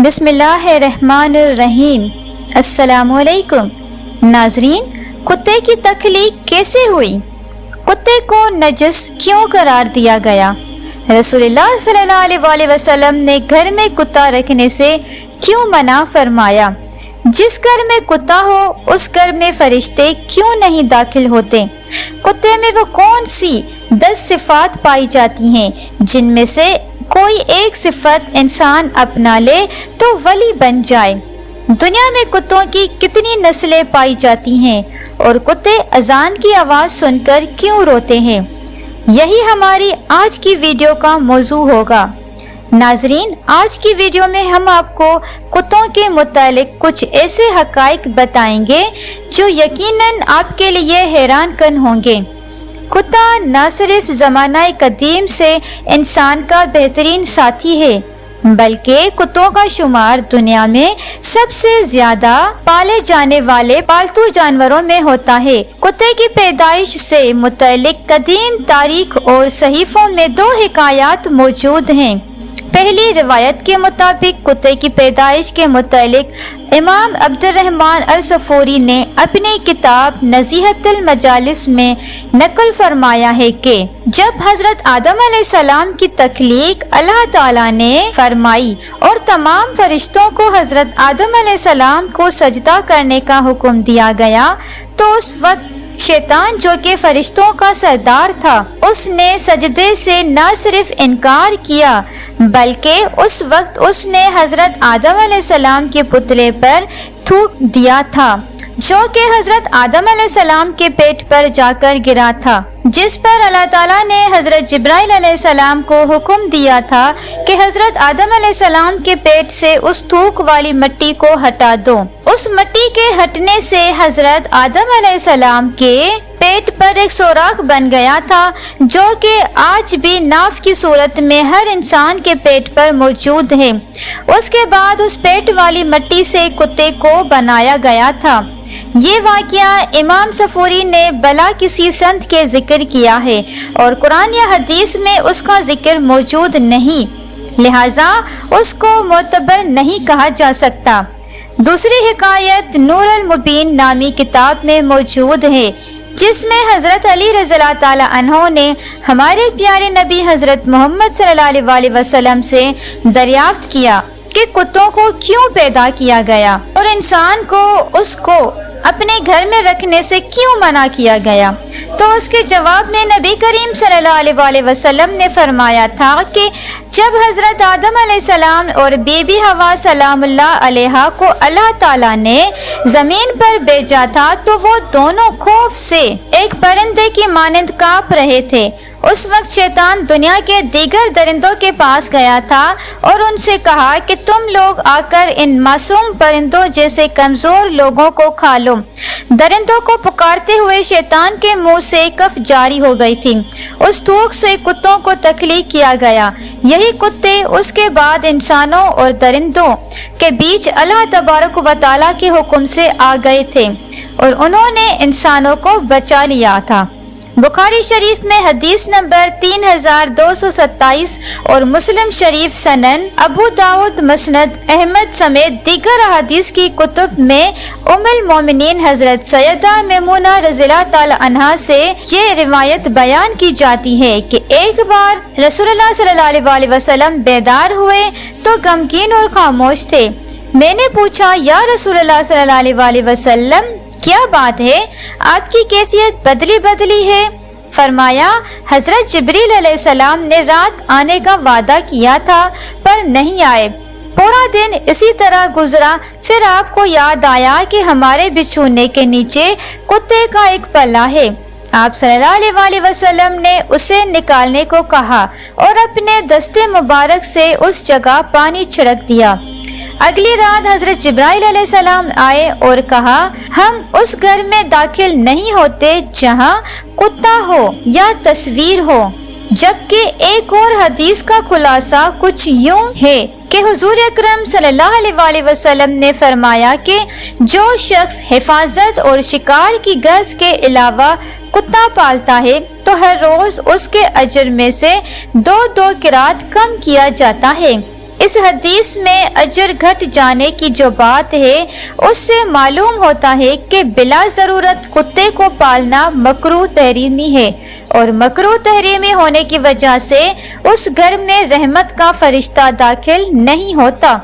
بسم اللہ الرحمن الرحیم۔ السلام علیکم ناظرین، کتے کی تخلیق کیسے ہوئی؟ کتے کو نجس کیوں قرار دیا گیا؟ رسول اللہ صلی اللہ علیہ وسلم نے گھر میں کتا رکھنے سے کیوں منع فرمایا؟ جس گھر میں کتا ہو اس گھر میں فرشتے کیوں نہیں داخل ہوتے؟ کتے میں وہ کون سی 10 صفات پائی جاتی ہیں جن میں سے کوئی ایک صفت انسان اپنا لے تو ولی بن جائے؟ دنیا میں کتوں کی کتنی نسلیں پائی جاتی ہیں اور کتے اذان کی آواز سن کر کیوں روتے ہیں؟ یہی ہماری آج کی ویڈیو کا موضوع ہوگا۔ ناظرین، آج کی ویڈیو میں ہم آپ کو کتوں کے متعلق کچھ ایسے حقائق بتائیں گے جو یقیناً آپ کے لیے حیران کن ہوں گے۔ کتا نہ صرف زمانہ قدیم سے انسان کا بہترین ساتھی ہے بلکہ کتوں کا شمار دنیا میں سب سے زیادہ پالے جانے والے پالتو جانوروں میں ہوتا ہے۔ کتے کی پیدائش سے متعلق قدیم تاریخ اور صحیفوں میں 2 حکایات موجود ہیں۔ پہلی روایت کے مطابق کتے کی پیدائش کے متعلق امام عبد الرحمن الصفوری نے اپنی کتاب نزیہۃ المجالس میں نقل فرمایا ہے کہ جب حضرت آدم علیہ السلام کی تخلیق اللہ تعالیٰ نے فرمائی اور تمام فرشتوں کو حضرت آدم علیہ السلام کو سجدہ کرنے کا حکم دیا گیا تو اس وقت شیطان، جو کہ فرشتوں کا سردار تھا، اس نے سجدے سے نہ صرف انکار کیا بلکہ اس وقت اس نے حضرت آدم علیہ السلام کے پتلے پر تھوک دیا تھا جو کہ حضرت آدم علیہ السلام کے پیٹ پر جا کر گرا تھا، جس پر اللہ تعالیٰ نے حضرت جبرائیل علیہ السلام کو حکم دیا تھا کہ حضرت آدم علیہ السلام کے پیٹ سے اس تھوک والی مٹی کو ہٹا دو۔ اس مٹی کے ہٹنے سے حضرت آدم علیہ السلام کے پیٹ پر ایک سوراخ بن گیا تھا جو کہ آج بھی ناف کی صورت میں ہر انسان کے پیٹ پر موجود ہے۔ اس کے بعد اس پیٹ والی مٹی سے کتے کو بنایا گیا تھا۔ یہ واقعہ امام صفوری نے بلا کسی سنت کے ذکر کیا ہے اور قرآن یا حدیث میں اس کا ذکر موجود نہیں، لہٰذا اس کو معتبر نہیں کہا جا سکتا۔ دوسری حکایت نور المبین نامی کتاب میں موجود ہے جس میں حضرت علی رضی اللہ تعالیٰ عنہ نے ہمارے پیارے نبی حضرت محمد صلی اللہ علیہ وسلم سے دریافت کیا کہ کتوں کو کیوں پیدا کیا گیا اور انسان کو اس کو اپنے گھر میں رکھنے سے کیوں منع کیا گیا؟ تو اس کے جواب میں نبی کریم صلی اللہ علیہ وسلم نے فرمایا تھا کہ جب حضرت آدم علیہ السلام اور بی بی حوا سلام اللہ علیہا کو اللہ تعالیٰ نے زمین پر بھیجا تھا تو وہ دونوں خوف سے ایک پرندے کی مانند کانپ رہے تھے۔ اس وقت شیطان دنیا کے دیگر درندوں کے پاس گیا تھا اور ان سے کہا کہ تم لوگ آ کر ان معصوم پرندوں جیسے کمزور لوگوں کو کھا لو۔ درندوں کو پکارتے ہوئے شیطان کے منہ سے کف جاری ہو گئی تھی۔ اس تھوک سے کتوں کو تخلیق کیا گیا۔ یہی کتے اس کے بعد انسانوں اور درندوں کے بیچ اللہ تبارک و تعالیٰ کے حکم سے آ گئے تھے اور انہوں نے انسانوں کو بچا لیا تھا۔ بخاری شریف میں حدیث نمبر 3227 اور مسلم شریف سنن، ابو داؤد مسند احمد سمیت دیگر احادیث کی کتب میں ام المومنین حضرت سیدہ میمونہ رضی اللہ تعالی عنہا سے یہ روایت بیان کی جاتی ہے کہ ایک بار رسول اللہ صلی اللہ علیہ وسلم بیدار ہوئے تو غمگین اور خاموش تھے۔ میں نے پوچھا، یا رسول اللہ صلی اللہ علیہ وسلم، کیا بات ہے؟ آپ کی کیفیت بدلی ہے؟ فرمایا، حضرت جبریل علیہ السلام نے رات آنے کا وعدہ کیا تھا پر نہیں آئے۔ پورا دن اسی طرح گزرا، پھر آپ کو یاد آیا کہ ہمارے بچھونے کے نیچے کتے کا ایک پلہ ہے۔ آپ صلی اللہ علیہ وسلم نے اسے نکالنے کو کہا اور اپنے دستے مبارک سے اس جگہ پانی چھڑک دیا۔ اگلی رات حضرت جبرائیل علیہ السلام آئے اور کہا، ہم اس گھر میں داخل نہیں ہوتے جہاں کتا ہو یا تصویر ہو۔ جبکہ ایک اور حدیث کا خلاصہ کچھ یوں ہے کہ حضور اکرم صلی اللہ علیہ وسلم نے فرمایا کہ جو شخص حفاظت اور شکار کی گز کے علاوہ کتا پالتا ہے تو ہر روز اس کے اجر میں سے 2 قرات کم کیا جاتا ہے۔ اس حدیث میں اجر گھٹ جانے کی جو بات ہے اس سے معلوم ہوتا ہے کہ بلا ضرورت کتے کو پالنا مکروہ تحریمی ہے، اور مکروہ تحریمی ہونے کی وجہ سے اس گھر میں رحمت کا فرشتہ داخل نہیں ہوتا۔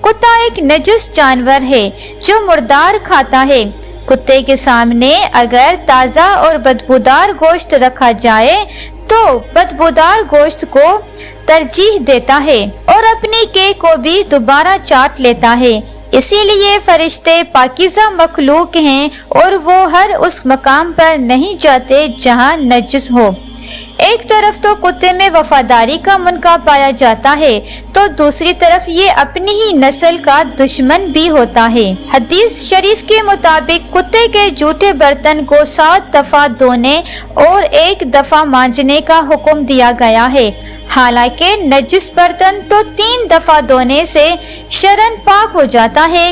کتا ایک نجس جانور ہے جو مردار کھاتا ہے۔ کتے کے سامنے اگر تازہ اور بدبودار گوشت رکھا جائے تو بدبودار گوشت کو ترجیح دیتا ہے اور اپنی کیک کو بھی دوبارہ چاٹ لیتا ہے۔ اسی لیے فرشتے پاکیزہ مخلوق ہیں اور وہ ہر اس مقام پر نہیں جاتے جہاں نجس ہو۔ ایک طرف تو کتے میں وفاداری کا منکا پایا جاتا ہے تو دوسری طرف یہ اپنی ہی نسل کا دشمن بھی ہوتا ہے۔ حدیث شریف کے مطابق کتے کے جھوٹے برتن کو 7 دفعہ دھونے اور 1 دفعہ مانجنے کا حکم دیا گیا ہے، حالانکہ نجس برتن تو 3 دفعہ دھونے سے شرعاً پاک ہو جاتا ہے۔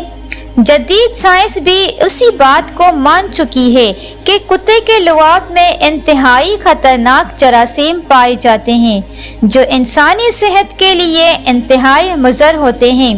جدید سائنس بھی اسی بات کو مان چکی ہے کہ کتے کے لعاب میں انتہائی خطرناک جراثیم پائے جاتے ہیں جو انسانی صحت کے لیے انتہائی مضر ہوتے ہیں۔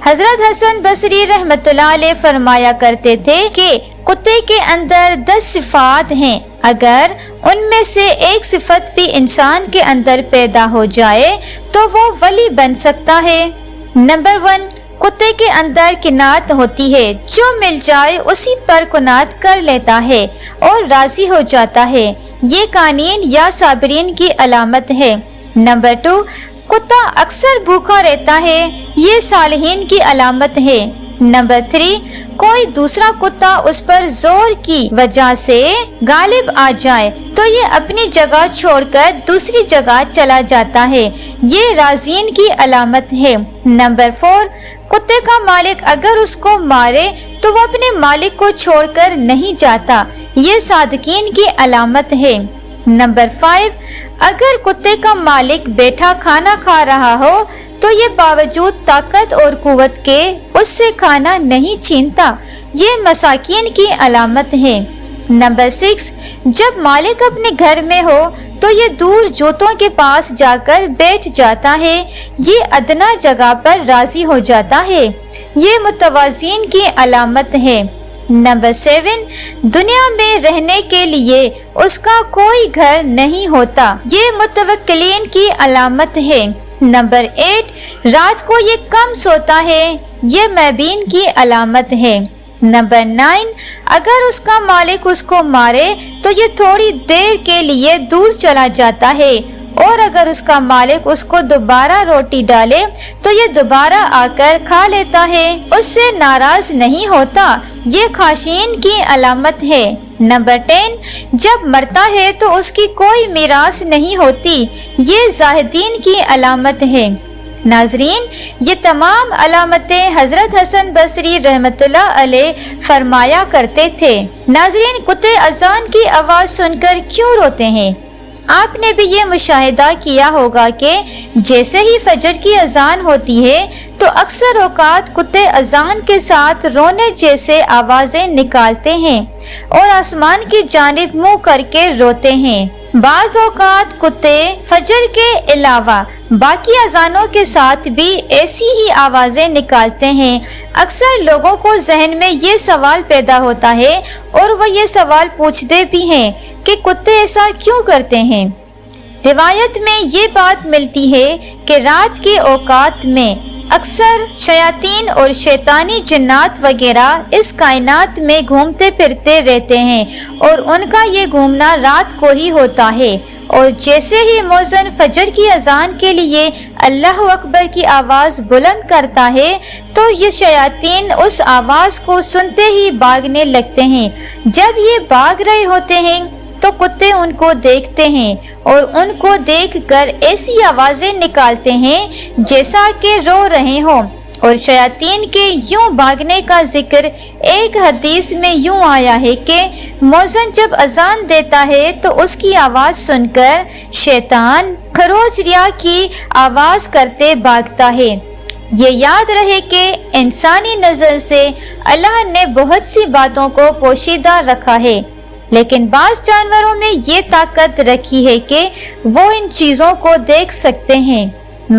حضرت حسن بصری رحمۃ اللہ علیہ فرمایا کرتے تھے کہ کتے کے اندر 10 صفات ہیں، اگر ان میں سے ایک صفت بھی انسان کے اندر پیدا ہو جائے تو وہ ولی بن سکتا ہے۔ نمبر 1، کتے کے اندر قناعت ہوتی ہے، جو مل جائے اسی پر قناعت کر لیتا ہے اور راضی ہو جاتا ہے، یہ قانین یا صابرین کی علامت ہے۔ نمبر 2، کتا اکثر بھوکا رہتا ہے، یہ صالحین کی علامت ہے۔ نمبر 3، کوئی دوسرا کتا اس پر زور کی وجہ سے غالب آ جائے تو یہ اپنی جگہ چھوڑ کر دوسری جگہ چلا جاتا ہے، یہ راضین کی علامت ہے۔ نمبر 4، کتے کا مالک اگر اس کو مارے تو وہ اپنے مالک کو چھوڑ کر نہیں جاتا، یہ صادقین کی علامت ہے۔ نمبر 5، اگر کتے کا مالک بیٹھا کھانا کھا رہا ہو تو یہ باوجود طاقت اور قوت کے اس سے کھانا نہیں چھینتا، یہ مساکین کی علامت ہے۔ نمبر 6، جب مالک اپنے گھر میں ہو تو یہ دور جوتوں کے پاس جا کر بیٹھ جاتا ہے، یہ ادنا جگہ پر راضی ہو جاتا ہے، یہ متوازین کی علامت ہے۔ نمبر 7، دنیا میں رہنے کے لیے اس کا کوئی گھر نہیں ہوتا، یہ متوکلین کی علامت ہے۔ نمبر 8، رات کو یہ کم سوتا ہے، یہ محبین کی علامت ہے۔ نمبر 9، اگر اس کا مالک اس کو مارے تو یہ تھوڑی دیر کے لیے دور چلا جاتا ہے، اور اگر اس کا مالک اس کو دوبارہ روٹی ڈالے تو یہ دوبارہ آ کر کھا لیتا ہے، اس سے ناراض نہیں ہوتا، یہ خاشعین کی علامت ہے۔ نمبر 10، جب مرتا ہے تو اس کی کوئی میراث نہیں ہوتی، یہ زاہدین کی علامت ہے۔ ناظرین، یہ تمام علامتیں حضرت حسن بصری رحمۃ اللہ علیہ فرمایا کرتے تھے۔ ناظرین، کتے اذان کی آواز سن کر کیوں روتے ہیں؟ آپ نے بھی یہ مشاہدہ کیا ہوگا کہ جیسے ہی فجر کی اذان ہوتی ہے تو اکثر اوقات کتے اذان کے ساتھ رونے جیسے آوازیں نکالتے ہیں اور آسمان کی جانب منہ کر کے روتے ہیں۔ بعض اوقات کتے فجر کے علاوہ باقی اذانوں کے ساتھ بھی ایسی ہی آوازیں نکالتے ہیں۔ اکثر لوگوں کو ذہن میں یہ سوال پیدا ہوتا ہے اور وہ یہ سوال پوچھتے بھی ہیں کہ کتے ایسا کیوں کرتے ہیں؟ روایت میں یہ بات ملتی ہے کہ رات کے اوقات میں اکثر شیاطین اور شیطانی جنات وغیرہ اس کائنات میں گھومتے پھرتے رہتے ہیں اور ان کا یہ گھومنا رات کو ہی ہوتا ہے، اور جیسے ہی مؤذن فجر کی اذان کے لیے اللہ اکبر کی آواز بلند کرتا ہے تو یہ شیاطین اس آواز کو سنتے ہی بھاگنے لگتے ہیں۔ جب یہ بھاگ رہے ہوتے ہیں تو کتے ان کو دیکھتے ہیں اور ان کو دیکھ کر ایسی آوازیں نکالتے ہیں جیسا کہ رو رہے ہوں، اور شیاطین کے یوں بھاگنے کا ذکر ایک حدیث میں یوں آیا ہے کہ مؤذن جب اذان دیتا ہے تو اس کی آواز سن کر شیطان خروج ریا کی آواز کرتے بھاگتا ہے۔ یہ یاد رہے کہ انسانی نظر سے اللہ نے بہت سی باتوں کو پوشیدہ رکھا ہے، لیکن بعض جانوروں میں یہ طاقت رکھی ہے کہ وہ ان چیزوں کو دیکھ سکتے ہیں۔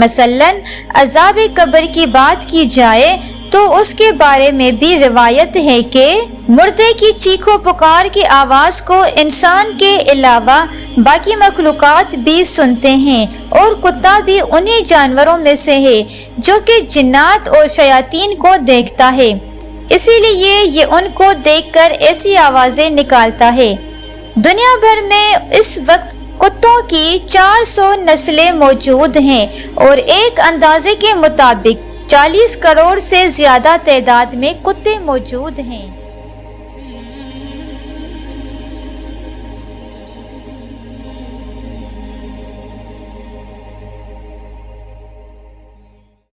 مثلاً عذاب قبر کی بات کی جائے تو اس کے بارے میں بھی روایت ہے کہ مردے کی چیخ و پکار کی آواز کو انسان کے علاوہ باقی مخلوقات بھی سنتے ہیں، اور کتا بھی انہی جانوروں میں سے ہے جو کہ جنات اور شیاطین کو دیکھتا ہے، اسی لیے یہ ان کو دیکھ کر ایسی آوازیں نکالتا ہے۔ دنیا بھر میں اس وقت کتوں کی 400 نسلیں موجود ہیں، اور ایک اندازے کے مطابق 40 کروڑ سے زیادہ تعداد میں کتے موجود ہیں۔